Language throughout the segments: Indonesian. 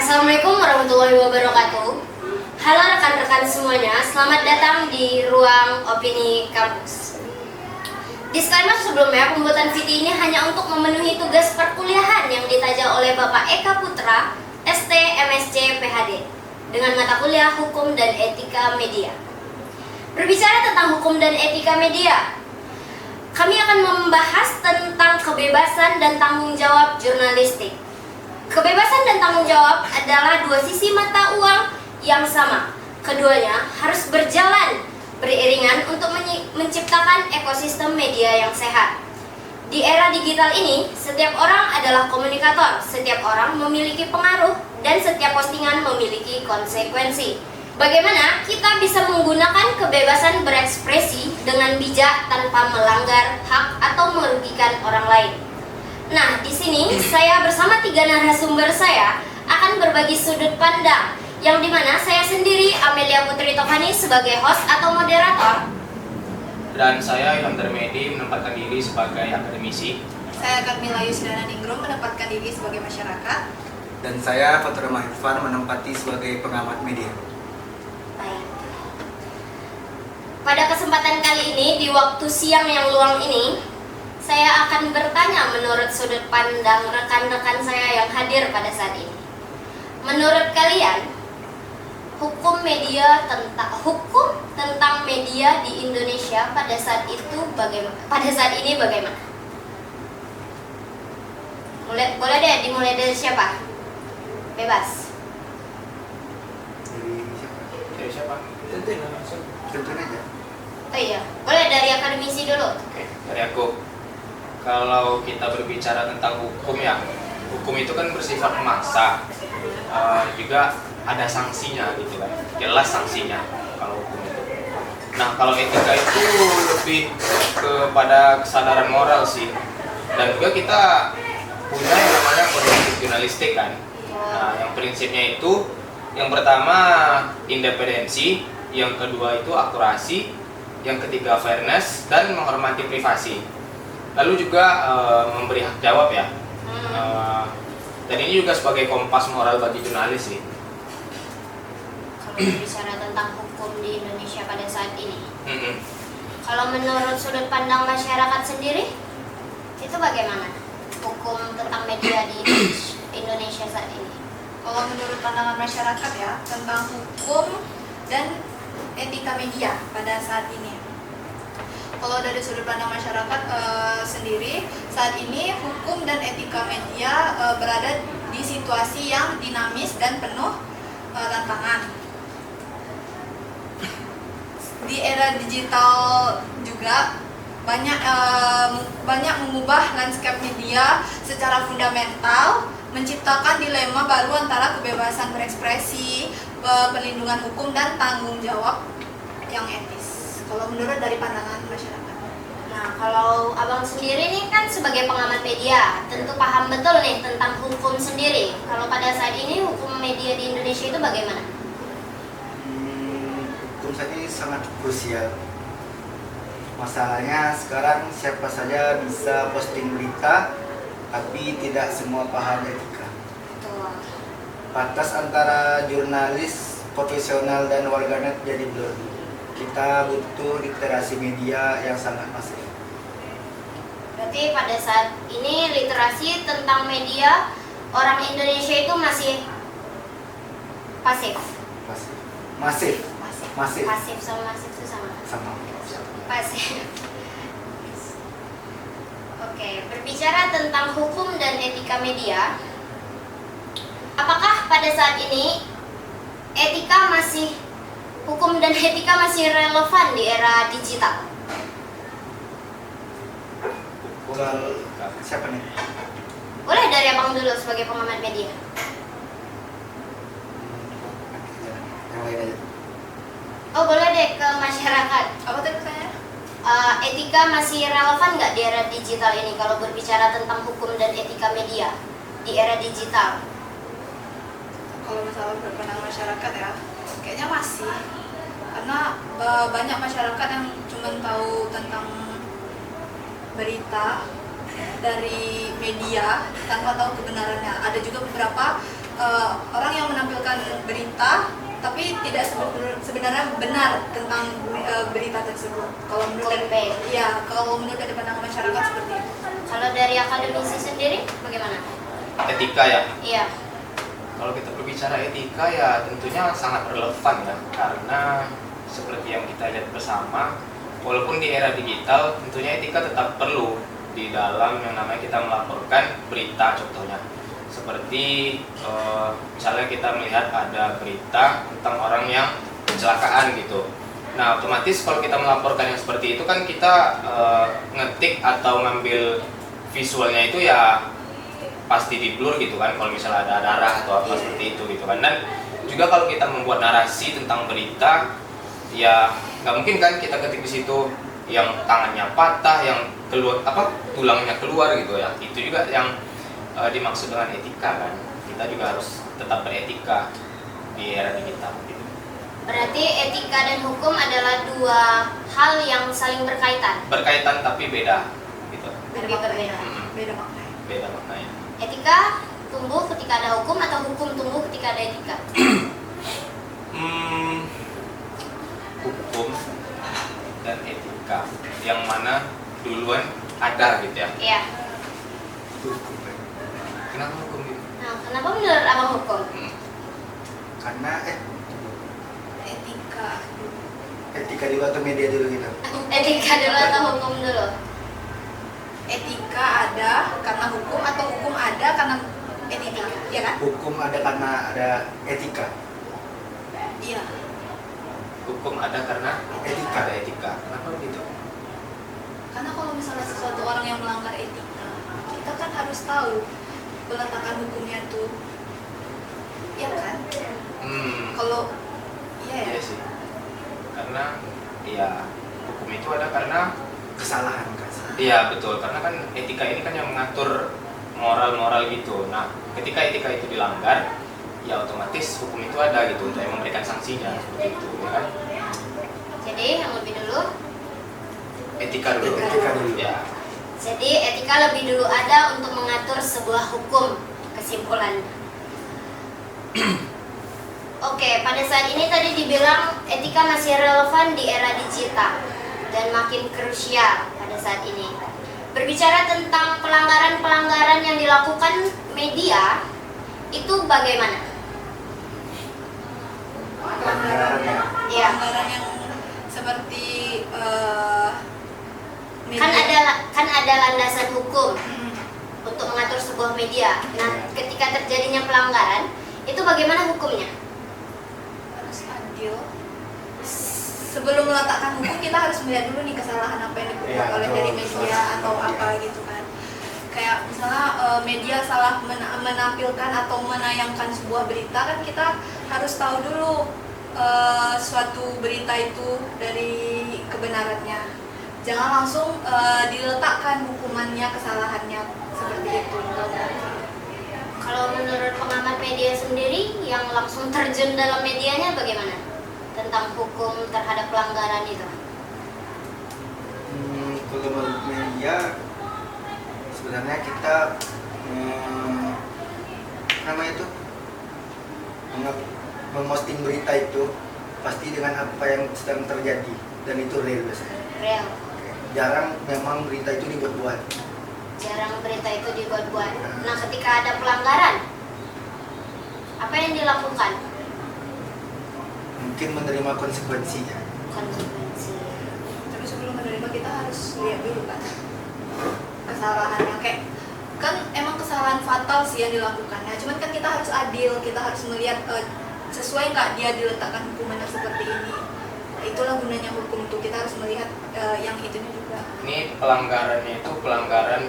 Assalamualaikum warahmatullahi wabarakatuh. Halo rekan-rekan semuanya, selamat datang di ruang opini kampus. Disclaimer sebelumnya, pembuatan video ini hanya untuk memenuhi tugas perkuliahan yang ditaja oleh Bapak Eka Putra, ST MSc PhD, dengan mata kuliah Hukum dan Etika Media. Berbicara tentang hukum dan etika media, kami akan membahas tentang kebebasan dan tanggung jawab jurnalistik. Kebebasan dan tanggung jawab adalah dua sisi mata uang yang sama. Keduanya harus berjalan beriringan untuk menciptakan ekosistem media yang sehat. Di era digital ini, setiap orang adalah komunikator, setiap orang memiliki pengaruh, dan setiap postingan memiliki konsekuensi. Bagaimana kita bisa menggunakan kebebasan berekspresi dengan bijak tanpa melanggar hak atau merugikan orang lain? Nah, di sini saya bersama 3 narasumber saya akan berbagi sudut pandang, yang dimana saya sendiri, Amelia Putri Tofani, sebagai host atau moderator. Dan saya Ilham Darmedi menempatkan diri sebagai akademisi. Saya Karmila Yusdana Ningrum menempatkan diri sebagai masyarakat. Dan saya Fatur Mahirfan menempati sebagai pengamat media. Baik. Pada kesempatan kali ini, di waktu siang yang luang ini, saya akan bertanya menurut sudut pandang rekan-rekan saya yang hadir pada saat ini. Menurut kalian, hukum tentang media di Indonesia pada saat itu bagaimana? Pada saat ini bagaimana? Boleh deh dimulai dari siapa? Bebas. Dari siapa? Dari siapa? Tentu aja. Oh iya, boleh dari akademisi dulu. Oke, dari aku. Kalau kita berbicara tentang hukum ya, hukum itu kan bersifat memaksa, juga ada sanksinya gitu kan, jelas sanksinya kalau hukum itu. Nah, kalau etika itu lebih kepada kesadaran moral sih, dan juga kita punya yang namanya kode jurnalistik kan. Nah, yang prinsipnya itu, yang pertama independensi, yang kedua itu akurasi, yang ketiga fairness dan menghormati privasi. Lalu juga memberi hak jawab ya. Dan ini juga sebagai kompas moral bagi jurnalis sih. Kalau berbicara tentang hukum di Indonesia pada saat ini, kalau menurut sudut pandang masyarakat sendiri, itu bagaimana hukum tentang media di Indonesia saat ini? Kalau menurut pandangan masyarakat ya, tentang hukum dan etika media pada saat ini. Kalau dari sudut pandang masyarakat sendiri, saat ini hukum dan etika media berada di situasi yang dinamis dan penuh tantangan. Di era digital juga banyak mengubah landscape media secara fundamental, menciptakan dilema baru antara kebebasan berekspresi, perlindungan hukum, dan tanggung jawab yang etis. Kalau menurut dari pandangan masyarakat. Nah, kalau abang sendiri nih kan sebagai pengamat media, tentu paham betul nih tentang hukum sendiri. Kalau pada saat ini hukum media di Indonesia itu bagaimana? Hukum saja sangat krusial. Masalahnya sekarang siapa saja bisa posting berita, tapi tidak semua paham etika. Betul. Batas antara jurnalis profesional dan warganet jadi blur. Kita butuh literasi media yang sangat masif. Berarti pada saat ini literasi tentang media orang Indonesia itu masih pasif. Masif. Pasif sama masif itu sama. Pasif. Oke, berbicara tentang hukum dan etika media, apakah pada saat ini hukum dan etika masih relevan di era digital? Siapa nih? Boleh dari abang dulu sebagai pengamat media. Yang lain aja. Oh, boleh deh ke masyarakat. Apa tadi pertanyaannya? Etika masih relevan nggak di era digital ini kalau berbicara tentang hukum dan etika media di era digital? Kalau masalah berpandangan masyarakat ya, kayaknya masih. Karena banyak masyarakat yang cuma tahu tentang berita dari media tanpa tahu kebenarannya. Ada juga beberapa orang yang menampilkan berita tapi tidak sebenarnya benar tentang berita tersebut. Kalau menurut Clickbait. kalau menurut dari pandangan masyarakat seperti itu. Kalau dari akademisi sendiri bagaimana? Etika ya. Iya. Kalau kita berbicara etika ya tentunya sangat relevan ya, karena seperti yang kita lihat bersama, walaupun di era digital tentunya etika tetap perlu di dalam yang namanya kita melaporkan berita. Contohnya seperti misalnya kita melihat ada berita tentang orang yang kecelakaan gitu. Nah otomatis kalau kita melaporkan yang seperti itu kan kita ngetik atau ngambil visualnya itu ya pasti di blur gitu kan, kalau misalnya ada darah atau apa seperti itu gitu kan. Dan juga kalau kita membuat narasi tentang berita ya nggak mungkin kan kita ketik di situ yang tangannya patah, yang keluar tulangnya keluar gitu ya. Itu juga yang dimaksud dengan etika kan. Kita juga harus tetap beretika di era digital gitu. Berarti etika dan hukum adalah dua hal yang saling berkaitan. Berkaitan tapi beda gitu. Lebih berbeda. Beda maknanya. Beda maknanya. Etika tumbuh ketika ada hukum atau hukum tumbuh ketika ada etika? Hukum dan etika yang mana duluan ada gitu ya. Iya. Kenapa hukum gitu? Nah, kenapa menurut abang hukum? Karena Etika. etika dulu atau media dulu gitu. Etika dulu atau hukum dulu? Etika ada karena hukum atau hukum ada karena etika, ya kan? Hukum ada karena ada etika. Iya. Hukum ada karena Etika. ada etika. Kenapa begitu? Karena kalau misalnya sesuatu orang yang melanggar etika, kita kan harus tahu peletakan hukumnya tuh, ya kan? Kalau iya ya. Iya sih. Karena ya hukum itu ada karena Kesalahan kan. iya betul, karena kan etika ini kan yang mengatur moral-moral gitu. Nah, ketika etika itu dilanggar, ya otomatis hukum itu ada gitu untuk yang memberikan sanksinya seperti itu, ya kan? Jadi yang lebih dulu. Etika dulu. Etika dulu. Ya. Jadi etika lebih dulu ada untuk mengatur sebuah hukum, kesimpulannya. Oke, pada saat ini tadi dibilang etika masih relevan di era digital dan makin krusial pada saat ini. Berbicara tentang pelanggaran-pelanggaran yang dilakukan media, itu bagaimana? Pelanggarannya. Iya. Pelanggaran yang seperti Kan ada landasan hukum Hmm. untuk mengatur sebuah media. Nah, ketika terjadinya pelanggaran, itu bagaimana hukumnya? Harus adil. Sebelum meletakkan hukum kita harus melihat dulu nih kesalahan apa yang dibuat Iya, oleh betul. dari media atau apa gitu kan. Kayak misalnya media salah menampilkan atau menayangkan sebuah berita, kan kita harus tahu dulu suatu berita itu dari kebenarannya. Jangan langsung diletakkan hukumannya, kesalahannya seperti itu. Kalau menurut pengamat media sendiri yang langsung terjun dalam medianya bagaimana? Tentang hukum terhadap pelanggaran itu. Kalau menurut media sebenarnya kita nama itu memposting berita itu pasti dengan apa yang sedang terjadi dan itu real biasanya. Real. Jarang memang berita itu dibuat-buat. Jarang berita itu dibuat-buat. Nah, ketika ada pelanggaran, apa yang dilakukan? Mungkin menerima konsekuensinya. Konsekuensi. Tapi sebelum menerima kita harus lihat dulu kan kesalahannya. Kayak kan emang kesalahan fatal sih yang dilakukannya. Cuman kan kita harus adil, kita harus melihat sesuai nggak dia diletakkan hukumannya seperti ini. Itulah gunanya hukum tuh, kita harus melihat yang itunya juga. Ini pelanggarannya itu pelanggaran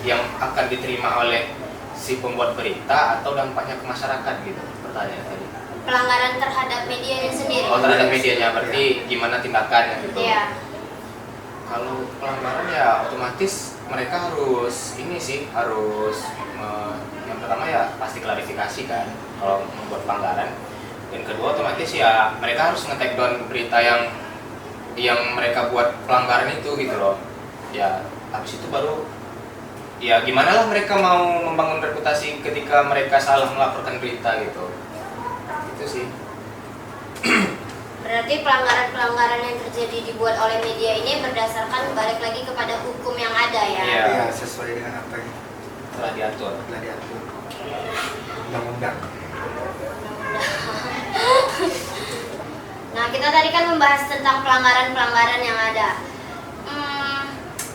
yang akan diterima oleh si pembuat berita atau dampaknya ke masyarakat gitu pertanyaan tadi. Pelanggaran terhadap medianya sendiri. Oh, terhadap medianya, berarti gimana tindakannya gitu. Iya. Kalau pelanggaran ya otomatis mereka harus ini sih, harus yang pertama ya pasti klarifikasi kan kalau membuat pelanggaran. Dan kedua otomatis ya mereka harus nge-take down berita yang mereka buat pelanggaran itu gitu loh. Ya habis itu baru ya gimana lah mereka mau membangun reputasi ketika mereka salah melaporkan berita gitu. Itu sih. Berarti pelanggaran-pelanggaran yang terjadi dibuat oleh media ini berdasarkan balik lagi kepada hukum yang ada ya. Iya. Ya, sesuai dengan apa yang Telah diatur. telah diatur undang-undang. Nah, kita tadi kan membahas tentang pelanggaran-pelanggaran yang ada.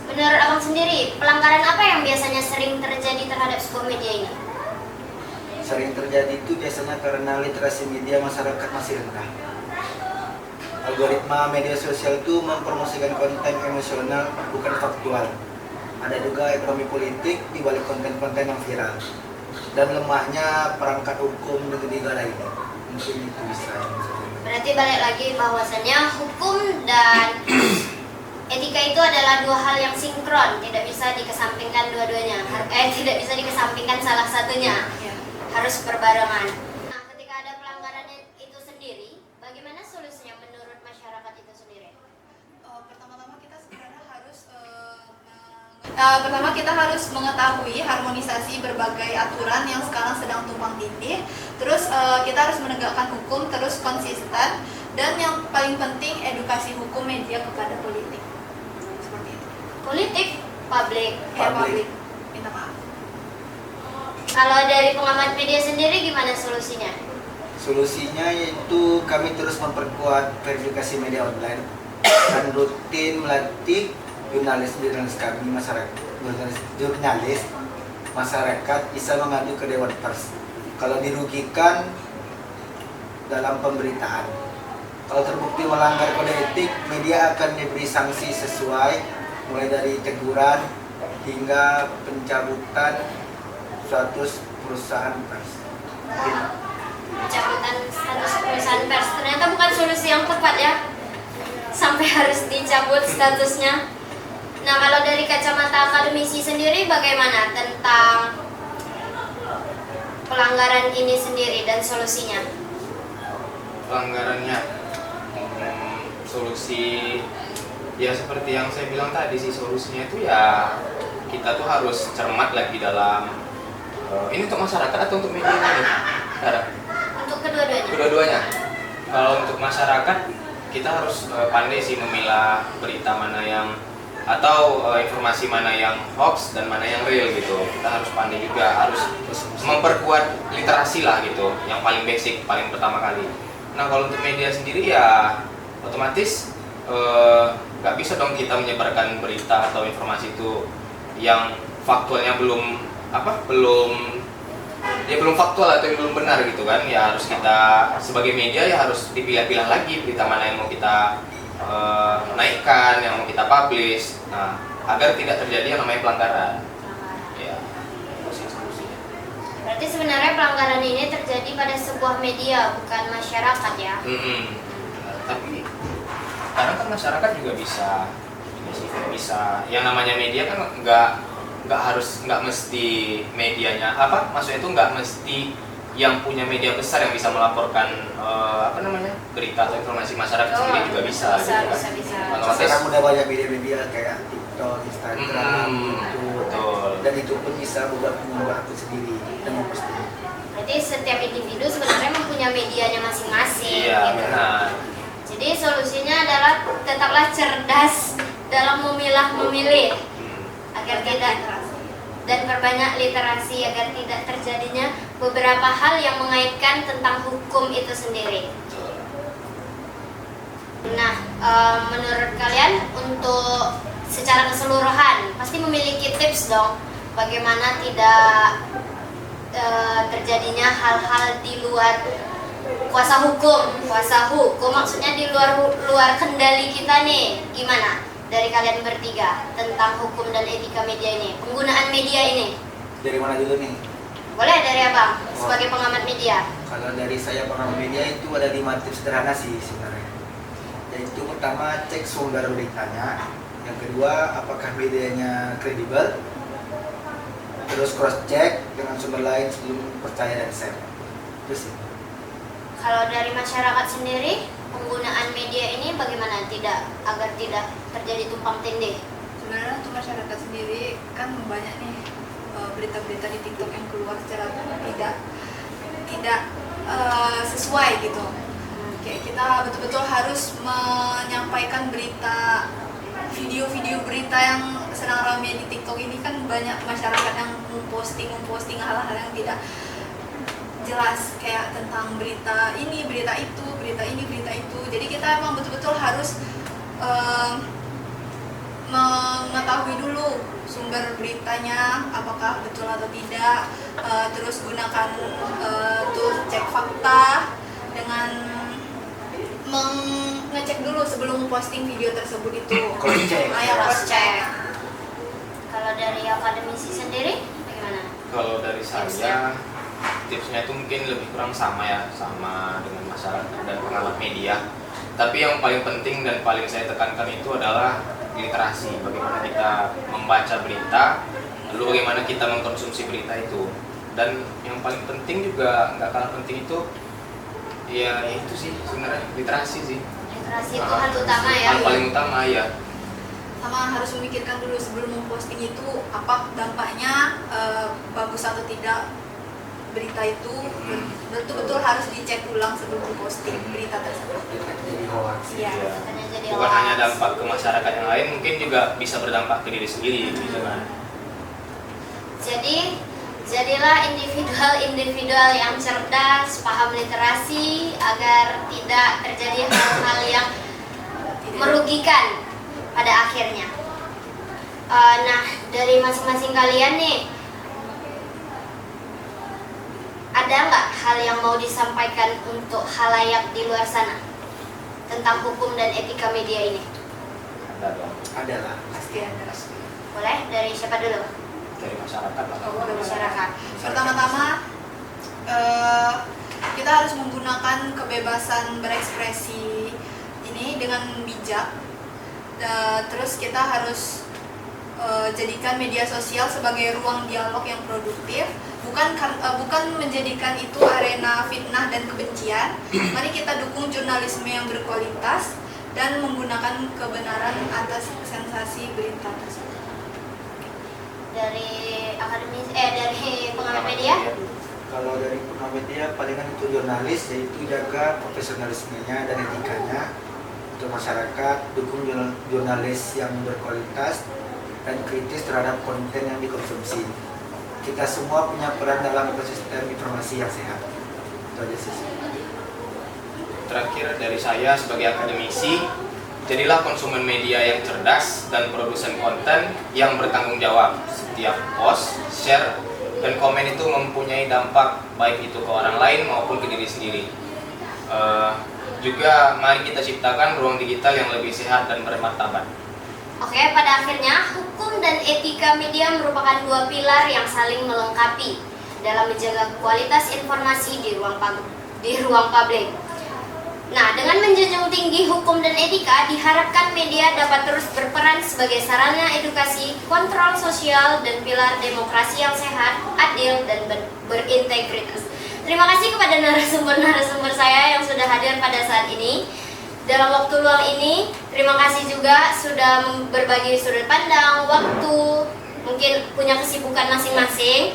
Menurut abang sendiri, pelanggaran apa yang biasanya sering terjadi terhadap sebuah media ini? Sering terjadi itu biasanya karena literasi media masyarakat masih rendah. Algoritma media sosial itu mempromosikan konten emosional bukan faktual. Ada juga ekonomi politik di balik konten-konten yang viral. Dan lemahnya perangkat hukum negara ini. Mungkin itu bisa. Berarti balik lagi bahwasannya hukum dan etika itu adalah dua hal yang sinkron, tidak bisa dikesampingkan dua-duanya. Tidak bisa dikesampingkan salah satunya. Ya. Harus berbarengan. Nah, ketika ada pelanggarannya itu sendiri, bagaimana solusinya menurut masyarakat itu sendiri? Pertama-tama kita sebenarnya harus mengetahui harmonisasi berbagai aturan yang sekarang sedang tumpang tindih. Terus kita harus menegakkan hukum terus konsisten, dan yang paling penting edukasi hukum media kepada politik. Seperti itu. Politik, publik. Publik. Minta maaf. Kalau dari pengamat media sendiri gimana solusinya? Solusinya yaitu kami terus memperkuat verifikasi media online dan rutin melatih jurnalis kami jurnalis masyarakat bisa mengadu ke Dewan Pers kalau dirugikan dalam pemberitaan. Kalau terbukti melanggar kode etik, media akan diberi sanksi sesuai mulai dari teguran hingga pencabutan status perusahaan pers. Pencabutan status perusahaan pers ternyata bukan solusi yang tepat ya, sampai harus dicabut statusnya. Nah, kalau dari kacamata akademisi sendiri bagaimana tentang pelanggaran ini sendiri dan solusinya? Pelanggarannya, solusi ya seperti yang saya bilang tadi sih, solusinya itu ya kita tuh harus cermat lagi dalam ini untuk masyarakat atau untuk media ini? Untuk kedua-duanya. Kedua-duanya. Kalau untuk masyarakat kita harus pandai sih memilah berita mana yang atau informasi mana yang hoax dan mana yang real gitu. Kita harus pandai juga, harus memperkuat literasi lah gitu, yang paling basic, paling pertama kali. Nah, kalau untuk media sendiri ya otomatis nggak bisa dong kita menyebarkan berita atau informasi itu yang faktualnya belum faktual atau yang belum benar gitu kan. Ya harus kita sebagai media ya harus dipilah-pilah lagi berita mana yang mau kita naikkan, yang mau kita publish, nah agar tidak terjadi yang namanya pelanggaran. Ya, itu sih solusinya. Berarti sebenarnya pelanggaran ini terjadi pada sebuah media, bukan masyarakat ya? Tapi kadang kan masyarakat juga bisa yang namanya media kan nggak mesti medianya maksudnya itu nggak mesti yang punya media besar yang bisa melaporkan berita atau informasi masyarakat sendiri juga bisa gitu kan. Otomatis Sekarang udah banyak media-media kayak TikTok, Instagram, YouTube, betul. dan itu pun bisa membuat akun sendiri dan memposting. Berarti setiap individu sebenarnya mempunyai medianya masing-masing. Iya, gitu. benar. Jadi solusinya adalah tetaplah cerdas dalam memilih agar tidak, dan perbanyak literasi agar tidak terjadinya beberapa hal yang mengaitkan tentang hukum itu sendiri. Nah, menurut kalian untuk secara keseluruhan pasti memiliki tips dong bagaimana tidak terjadinya hal-hal di luar kuasa hukum maksudnya di luar kendali kita nih. Gimana dari kalian bertiga tentang hukum dan etika media ini, penggunaan media ini? Dari mana dulu nih? Boleh dari abang sebagai pengamat media. Kalau dari saya pengamat media itu ada 5 tips sederhana sih sebenarnya. Yaitu pertama, cek sumber beritanya. Yang kedua, apakah medianya kredibel. Terus cross check dengan sumber lain sebelum percaya dan share. Terus sih. Kalau dari masyarakat sendiri, penggunaan media ini bagaimana agar tidak terjadi tumpang tindih? sebenarnya untuk masyarakat sendiri kan banyak nih berita-berita di TikTok yang keluar secara tidak sesuai gitu. Kayak kita betul-betul harus menyampaikan berita, video-video berita yang sedang ramai di TikTok ini. Kan banyak masyarakat yang memposting hal-hal yang tidak jelas, kayak tentang berita ini, berita itu, berita ini, berita itu. Jadi kita emang betul-betul harus mengetahui dulu sumber beritanya apakah betul atau tidak, terus gunakan tuh cek fakta dengan mengecek dulu sebelum posting video tersebut itu. Cross check. Cross check. Kalau dari akademisi sendiri bagaimana? Kalau dari saya tipsnya itu mungkin lebih kurang sama ya, sama dengan masyarakat dan pengamat media. Tapi yang paling penting dan paling saya tekankan itu adalah literasi. Bagaimana kita membaca berita, lalu bagaimana kita mengkonsumsi berita itu. Dan yang paling penting juga nggak kalah penting itu ya itu sih sebenarnya literasi sih. Literasi itu hal utama ya. Hal paling utama ya. Sama harus memikirkan dulu sebelum memposting itu apa dampaknya, bagus atau tidak berita itu. Betul-betul harus dicek ulang sebelum memposting berita tersebut. Jadi hoax. Iya. Ya. Katanya jadi Bukan hoax. hanya dampak ke masyarakat yang lain, mungkin juga bisa berdampak ke diri sendiri gitu kan. Jadi jadilah individual yang cerdas, paham literasi agar tidak terjadi hal-hal yang merugikan pada akhirnya. Nah, dari masing-masing kalian nih, ada nggak hal yang mau disampaikan untuk halayak di luar sana tentang hukum dan etika media ini? Ada dong. Adalah. Pasti ada. Boleh dari siapa dulu? Dari masyarakat lah. Dari masyarakat. Pertama-tama kita harus menggunakan kebebasan berekspresi ini dengan bijak. Terus kita harus jadikan media sosial sebagai ruang dialog yang produktif, bukan menjadikan itu arena fitnah dan kebencian. Mari kita dukung jurnalisme yang berkualitas dan menggunakan kebenaran atas sensasi berita tersebut. Dari dari pengamat media? Kalau dari pengamat media palingan itu jurnalis, yaitu jaga profesionalismenya dan etikanya untuk masyarakat, dukung jurnalis yang berkualitas dan kritis terhadap konten yang dikonsumsi. Kita semua punya peran dalam ekosistem informasi yang sehat. Itu aja sih. Terakhir dari saya sebagai akademisi, jadilah konsumen media yang cerdas dan produsen konten yang bertanggung jawab. Setiap post, share, dan komen itu mempunyai dampak baik itu ke orang lain maupun ke diri sendiri. Juga mari kita ciptakan ruang digital yang lebih sehat dan bermartabat. Oke, pada akhirnya hukum dan etika media merupakan dua pilar yang saling melengkapi dalam menjaga kualitas informasi di ruang publik. Nah, dengan menjunjung tinggi hukum dan etika, diharapkan media dapat terus berperan sebagai sarana edukasi, kontrol sosial, dan pilar demokrasi yang sehat, adil, dan berintegritas. Terima kasih kepada narasumber-narasumber saya yang sudah hadir pada saat ini. Dalam waktu luang ini, terima kasih juga sudah berbagi sudut pandang, waktu, mungkin punya kesibukan masing-masing.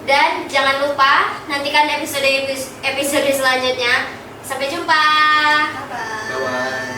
Dan jangan lupa, nantikan episode selanjutnya. Sampai jumpa. Bye-bye. Bye-bye.